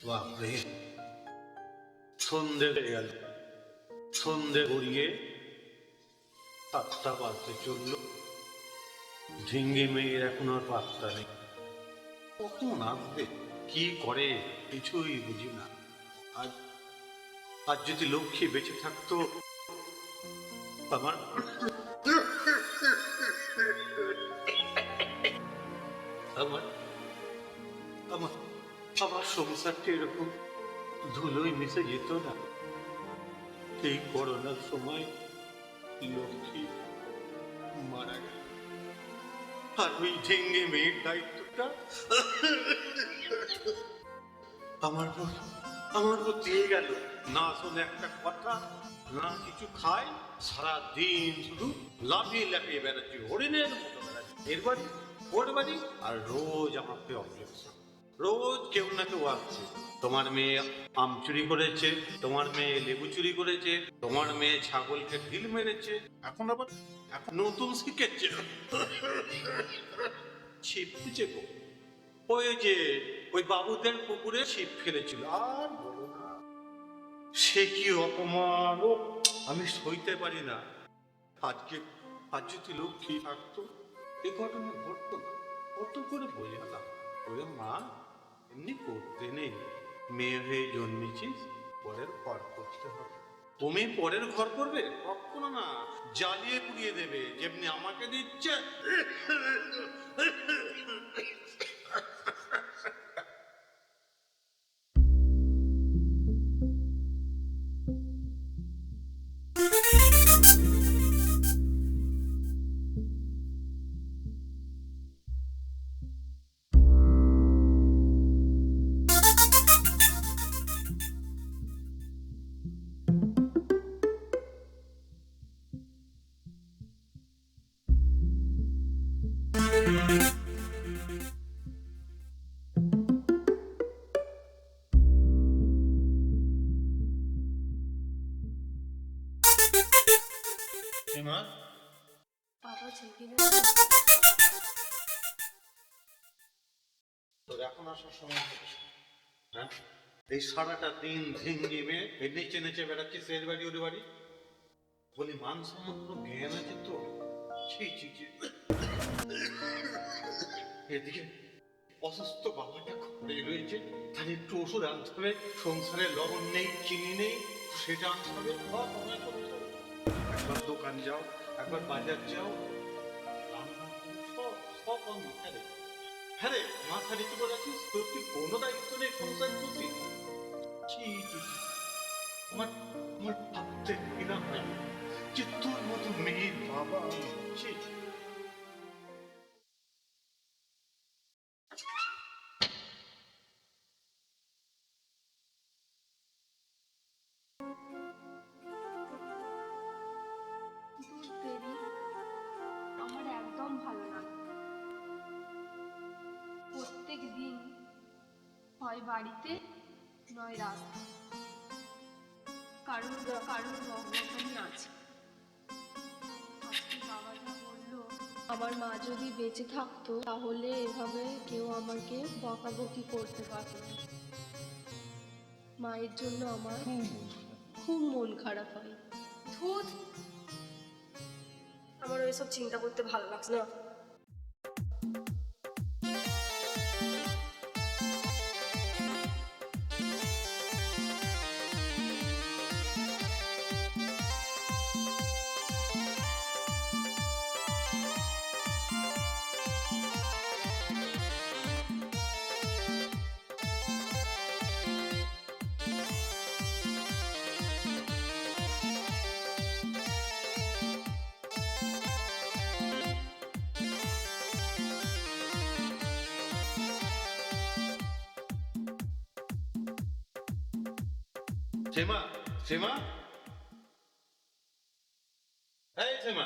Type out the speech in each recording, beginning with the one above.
বাপরে, সন্ধে হয়ে গেল। সন্ধে গড়িয়ে 7টা বাজতে চললো। ঝিঙ্গি মেয়ের এখন আর পাত্তা নেই। কখন আসবে, কি করে, কিছুই বুঝি না। আজ আজ যদি লক্ষ্মী বেঁচে থাকতো, আমার আমার আমার আমার সংসারটা এরকম ধুলোয় মিশে যেত না। এই করোনার সময় লক্ষ্মী মারা গেল, আর ওই ঝিঙ্গে মেয়ের দায়িত্বটা আমার উপর আমার উপর দিয়ে গেল। না শোনে একটা কথা, না কিছু খায়, সারাদিন শুধু লাফিয়ে লাফিয়ে বেড়াচ্ছি, হরিণের মতো বেড়াচ্ছি। এর বাড়ি ওর বাড়ি, আর রোজ আমাকে অবজেকশন। রোজ কেউ না কেউ আসছে, তোমার মেয়ে আম চুরি করেছে, তোমার মেয়ে লেবু চুরি করেছে, তোমার মেয়ে ছাগলকে ঢিল মেরেছে, এখন নতুন শিখেছে ছিপ দিচ্ছে গো। ওই যে ওই বাবুদের পুকুরে ছিপ ফেলেছিল, আর বলো না, সে কি অপমান! ও, আমি সইতে পারি না। আজ যদি লক্ষ্মী থাকতো, এই ঘটনা ঘটতো না। কত করে বোঝালাম, ওরে মা, এমনি করতে নেই, মেয়ে হয়ে জন্মেছিস, পরের ঘর করতে হবে। তুমি পরের ঘর করবে? কখনো না, জ্বালিয়ে পুড়িয়ে দেবে, যেমনি আমাকে দিচ্ছে। মা, বাবা জেগে তোর এখন আসার সময় হয়েছে? হ্যাঁ, এই সারাটা দিন ঝিঙ্গি মেয়ে এই নেচে নেচে বেড়াচ্ছিস এর বাড়ি ওর বাড়ি। বলি, মান সম্মান কোনো জ্ঞান আছে তো? ছি ছি ছি। এদিকে অসুস্থ বাবাটা ঘরে রয়েছে, তার একটু ওষুধ আনতে হবে, সংসারে লবণ নেই, চিনি নেই, সেটা আনতে হবে। একবার দোকান যাও, একবার বাজার যাও, রান্না করো, সব সব আমি। হ্যাঁ রে, মাথা নিচু করে আছিস, তোর কি কোনো দায়িত্ব নেই সংসার প্রতি? ছি ছি ছি। আমার আমার ভাবতে ঘৃণা হয় যে তোর মতো মেয়ের বাবা। ছি ছি। দূর দেরি আমার একদম ভালো লাগে। প্রত্যেক দিন হয় বাড়িতে, নয় রাস্তা, কারোর কারোর বকবকানি আছে। আজকে বাবা যা বললো, আমার মা যদি বেঁচে থাকতো তাহলে এভাবে কেউ আমাকে বকাবকি করতে পারতো না। মায়ের জন্য আমার খুব মন খারাপ হয়। ধুর, আমার ওইসব চিন্তা করতে ভালো লাগছে না। সেমা, সেমা, এই সেমা।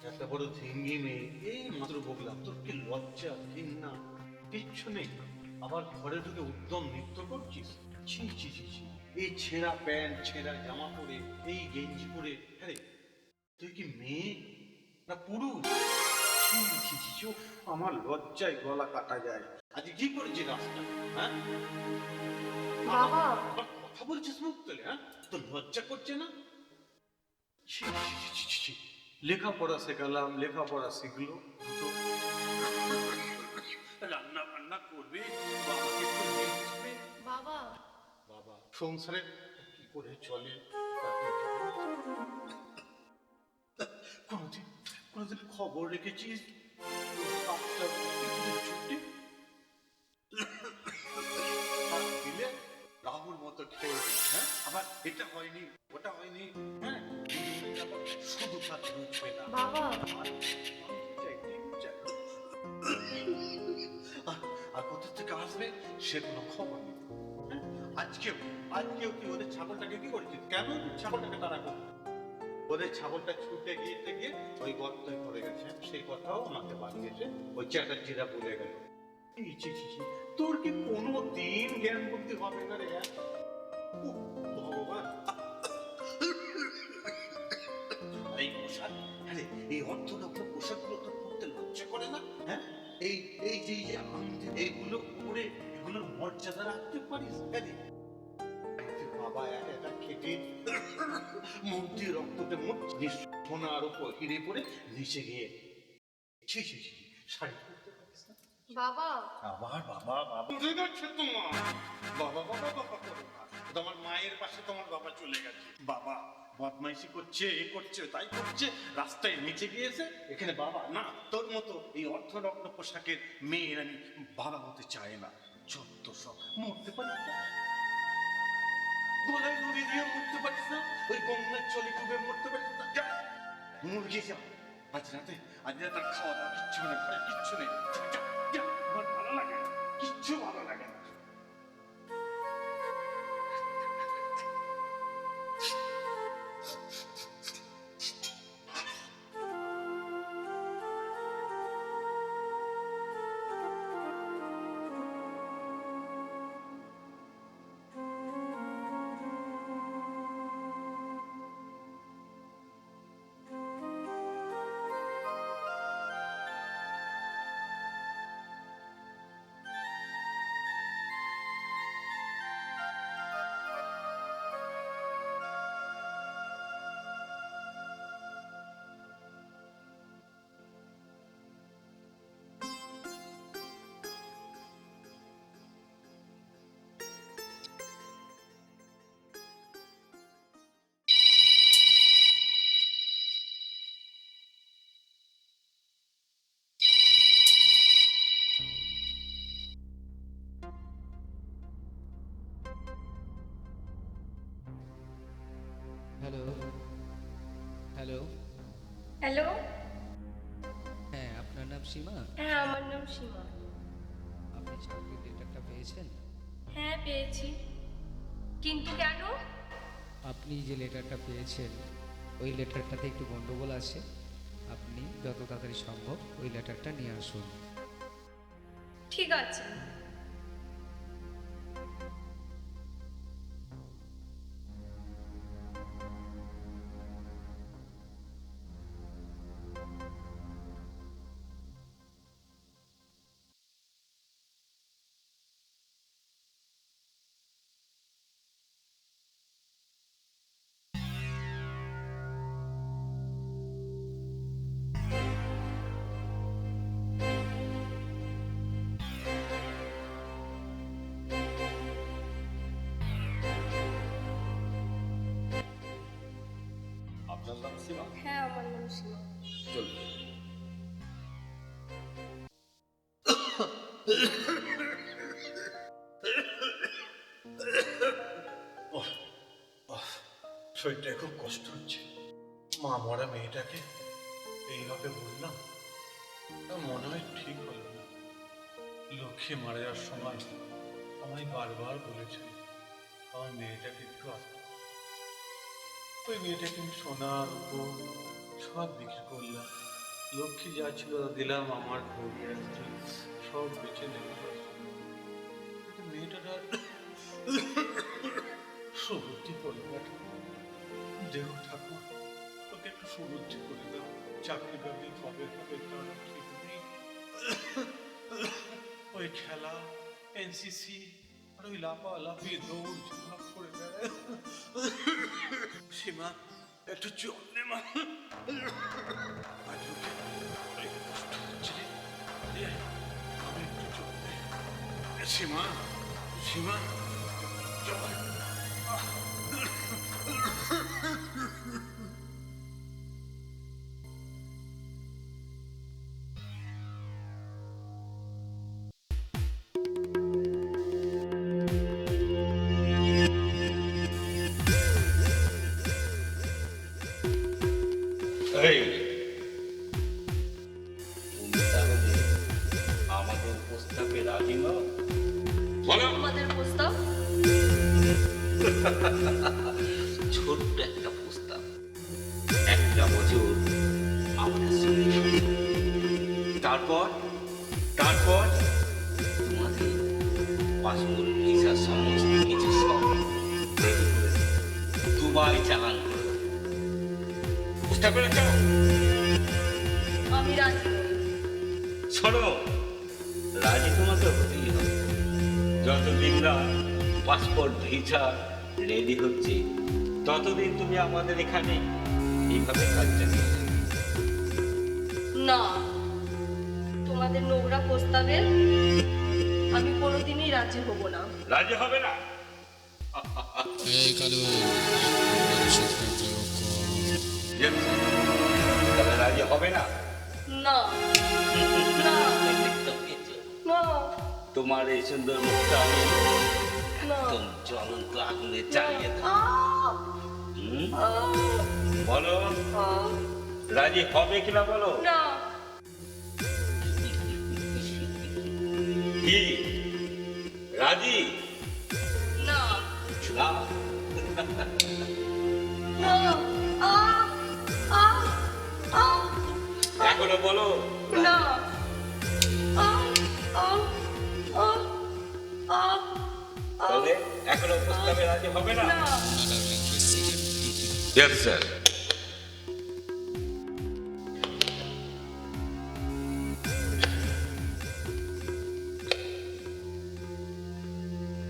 একটা বড় ঝিঙ্গি মেয়ে, এই মাত্র বকলাম, তোর কি লজ্জা ঘৃণা কিচ্ছু নেই? আবার ঘরে ঢুকে উদ্যম নৃত্য করছিস? ছি ছি ছি ছি। এই ছেঁড়া প্যান্ট ছেঁড়া জামা পরে, এই গেঞ্জি পরে, আরে তুই কি মেয়ে না পুরুষ? ছি, ছি, ছি, ছি, উফ, আমার লজ্জায় গলা কাটা যায়। আজ কি করেছিস রাস্তা? হ্যাঁ, বাবা, আবার কথা বলছিস মুখ তুলে? হ্যাঁ, তোর লজ্জা করছে না? ছি, ছি, ছি, ছি, ছি, ছি। লেখাপড়া শেখালাম, লেখাপড়া শিখলো, দুটো রান্না বান্না করবে, বাবাকে একটু হেল্প করবে। বাবা, বাবা সংসারে কি করে চলে তাকে জানে। কোনোদিন কোনোদিন খবর রেখেছিস বাচ্চা পেছনে ছুটে হাত দিলে রাহুল মতো খেয়ে দিস, হ্যাঁ, আবার এটা হয়নি ওটা হয়নি, হ্যাঁ, দুদিন আবার শুধু কাজ রুখবে না। বাবা, আর চাই, চাই। আর কোথা থেকে আসবে সে কোনো খবর নেই। হ্যাঁ? আজকেও কি ওদের ছাগলটাকে কি করেছিস? কেন ছাগলটাকে তারা করবে? ওদের ছাগলটা ছুটে গিয়ে ওই গর্তে পড়ে গেছে, সেই কথাও আমাকে বানিয়েছে ওই চ্যাটার্জিরা বলে গেল। ছি, ছি, ছি, ছি। তোর কি কোনো দিন জ্ঞান বুদ্ধি হবে না রে? উফ, ভগবান, এই পোশাক, আরে এই অর্থনগ্ন পোশাকগুলো তোর পড়তে লজ্জা করে না? হ্যাঁ, এই এই যে এই যে আমাদের এইগুলো পরে এগুলোর মর্যাদা রাখতে পারিস? আরে বাবা এক একা খেটে মুখ দিয়ে রক্ততে মুখ সোনার উপর হিরে পরে নিচে গিয়ে ছি ছি ছি ছি, শাড়ি পরতে পারিস না? বাবা, আবার বাবা বাবা উঠে গেছে তোমার, বাবা বাবা বাবা করো না। তোমার মায়ের পাশে তোমার বাবা চলে গেছে, বাবা বদমাইশি করছে, এ করছে তাই করছে, রাস্তায় নিচে গিয়েছে, এখানে বাবা না। তোর মতো এই অর্থনগ্ন পোশাকের মেয়ের আমি বাবা হতে চাই না। যত সব মরতে পারিস না, গলায় দড়ি দিয়ে মরতে পারিস না, ওই গঙ্গার জলে ডুবে মরতে পারিস না? যা মুরগি যা, আজ রাতে আর খাওয়া দাওয়া কিচ্ছু নেই, ঘরে কিচ্ছু নেই, যা, যা, যা, আমার ভালো লাগে না, কিচ্ছু ভালো লাগে না। Hello, hello. হ্যালো। হ্যাঁ, আপনার নাম সীমা? হ্যাঁ, আমার নাম সীমা। আপনি চাকরির লেটারটা পেয়েছেন? হ্যাঁ, পেয়েছি। কিন্তু কেন? আপনি যে লেটারটা পেয়েছেন ওই লেটারটাতে একটু গন্ডগোল আছে। আপনি যত তাড়াতাড়ি সম্ভব ওই লেটারটা নিয়ে আসুন। ঠিক আছে। আপনার নাম সীমা? হ্যাঁ, আমার নাম সীমা। চলুন। ওহ, ওহ, শরীরটায় খুব কষ্ট হচ্ছে। মা মরা মেয়েটাকে এইভাবে বললাম, তা মনে হয় ঠিক হলো না। লক্ষ্মী মারা যাওয়ার সময় আমায় বারবার বলেছিল আমার মেয়েটাকে একটু আসতে। ওই মেয়েটাকে আমি সোনার উপর সব বিক্রি করলাম, লক্ষ্মী যা ছিল তা দিলাম, আমার ঘড়ি আসছে সব বেঁচে নেব। মেয়েটার আর সুবুদ্ধি করে দাও, চাকরি বাকরি কবে হবে তার ঠিক নেই। ওই খেলা, এনসিসি আর ওই লাফালাফি দৌড় ঝাঁপ করে বেড়ায়। সীমা একটু জল নে মা। আর লোকে অনেক কষ্ট হচ্ছে রে। এ, আমি একটু জল নে। সীমা, সীমা, জল। এই, তুমি তাহলে আমাদের প্রস্তাবে রাজি নও? বলো। তোমাদের প্রস্তাব? ছোট্ট একটা প্রস্তাব, একটা বছর আমাদের সঙ্গে থাকো। তারপর তারপর তোমাদের পাসপোর্ট ভিসা সমস্ত কিছু সব রেডি করে দুবাই চালান করে দেবো। বুঝতে পেরেছ? আমি রাজি নই। শোনো, রাজি তোমাকে হতেই হবে। যতদিন না পাসপোর্ট ভিসা রেডি হচ্ছে ততদিন তুমি আমাদের এখানে এইভাবে কাজ চালিয়ে যাবে। না, তোমাদের নোংরা প্রস্তাবে আমি কোনোদিনই রাজি হব না। রাজি হবে না? এই কালু মানুষের প্রয়োগ কর। Yes. তাহলে রাজি হবে না? না, না, দেখতে পেয়েছো? না, তোমার এই সুন্দর মুখটা আমি না। একদম জ্বলন্ত আগুনে চালিয়ে দেব। আহ! হুম? আহ! বলো, আহ! রাজি হবে কিনা বলো? না, কি রাজি? না, না। না। আহ! আহ! আহ! এখনো বলো না। আহ! আহ! আহ! আহ! তাহলে এখনো প্রস্তাবে রাজি হবে না? না। Yes, sir.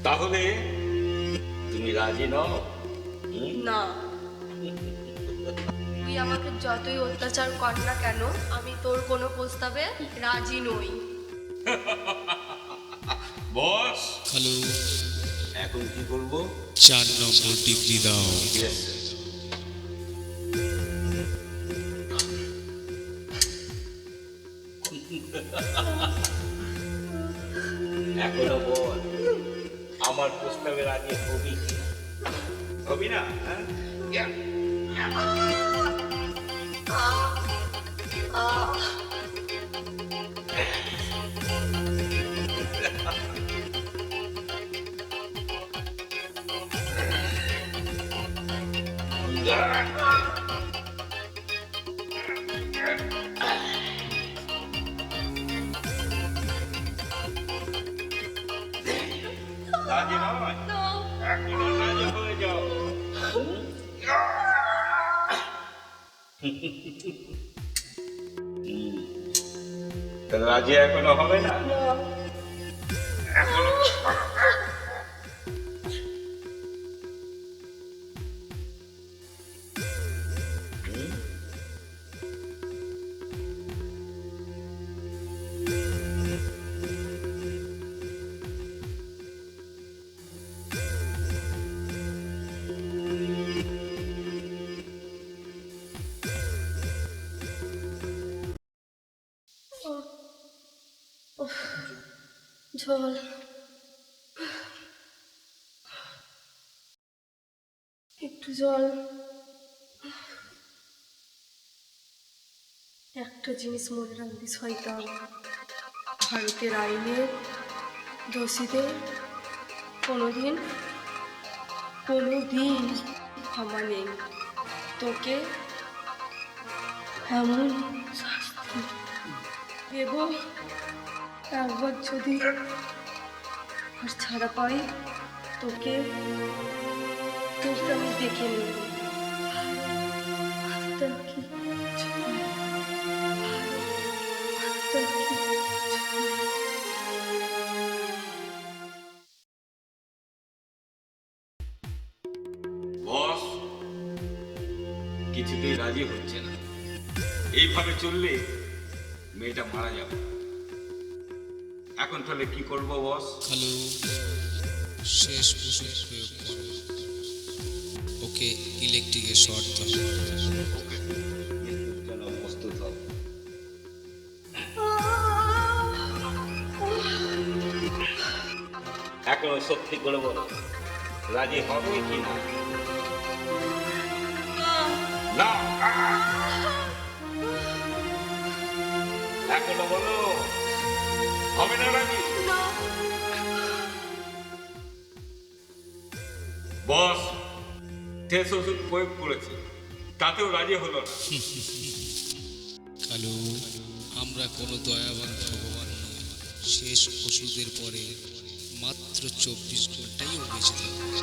তাহলে তুমি রাজি নও? হুম? না। তুই আমাকে যতই অত্যাচার কর না কেন, আমি তোর কোনো প্রস্তাবে রাজি নই। বস, কালু এখন কি করবো? 4 নম্বর ডিগ্রি দাও। Yes, sir. এখনো বল, আমার প্রস্তাবে রাজি হবি কি? হবি না? হ্যাঁ? রাজি নয়? না। এখনো রাজি হয়ে যাও। তাহলে রাজি এখনো হবে না? না। এখনো জল। একটু জল। একটা জিনিস মনে রাখবি শয়তান, ভারতের আইনে দোষীদের কোনোদিন ক্ষমা নেই। তোকে এমন শাস্তি দেব, একবার যদি আর ছাড়া পাই তোকে তোকে আমি দেখে নেব। বস কিছুতেই রাজি হচ্ছে না। এইভাবে চললে মেয়েটা মারা যাবে। এখন তাহলে কি করব বস? কালু, শেষ ওষুধ প্রয়োগ করো। ওকে ইলেকট্রিকের শর্ট দাও। চলো প্রস্তুত হও। এখন সত্যি করে বলো, রাজি হবে কি না? না, এখনো বলো, হবে না রাজি? বস শেষ ওষুধ প্রয়োগ করেছে, তাতেও রাজি হলো না। কালু, আমরা কোনো দয়াবান ভগবান নই। শেষ ওষুধের পরে মাত্র 24 ঘন্টাই ও বেঁচে থাকবে।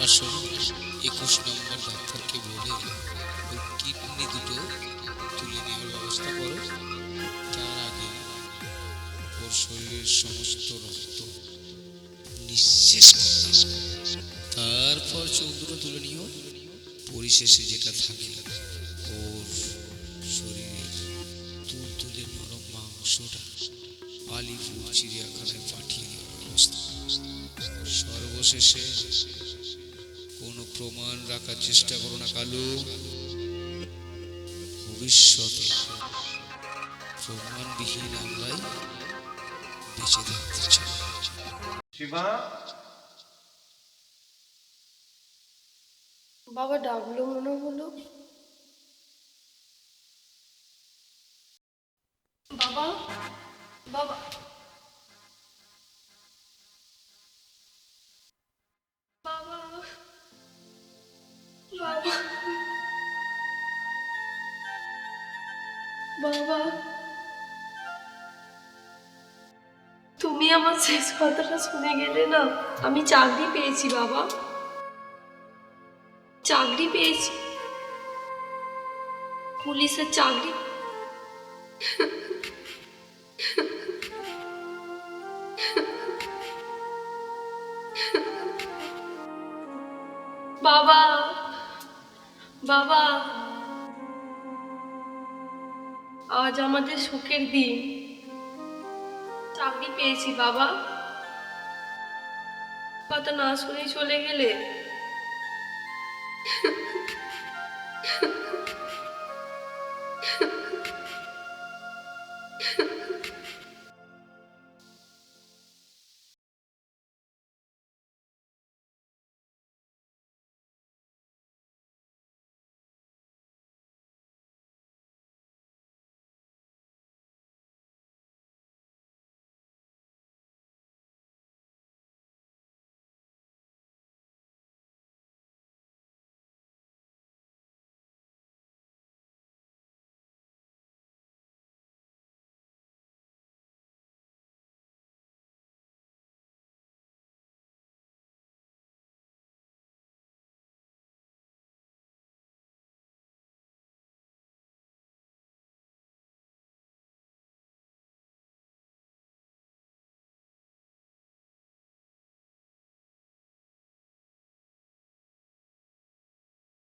আসল 21 নম্বর ডাক্তারকে বলে ওর কিডনি দুটো তুলে নেওয়ার ব্যবস্থা করো। তার আগে ওর শরীরের সমস্ত রক্ত নিঃশেষ করে দাও। তারপর চোখ দুটো তুলে নিও। পরিশেষে যেটা থাকে ওর শরীরের তুলতুলে নরম মাংসটা আলিপুর চিড়িয়াখানায় পাঠিয়ে দেওয়ার ব্যবস্থা। সর্বশেষে কোনো প্রমাণ রাখার চেষ্টা করো না কালু। ভবিষ্যতে প্রমাণবিহীন আমরাই বেঁচে থাকতে চাই। শিবা, বাবা ডাকলো মনে হলো। বাবা, বাবা, বাবা, বাবা, বাবা, তুমি আমার শেষ কথাটা শুনে গেলে না। আমি চাকরি পেয়েছি বাবা, চাকরি পেয়েছি, পুলিশের চাকরি। বাবা, বাবা, আজ আমাদের সুখের দিন। চাকরি পেয়েছি বাবা। কথা না শুনে চলে গেলে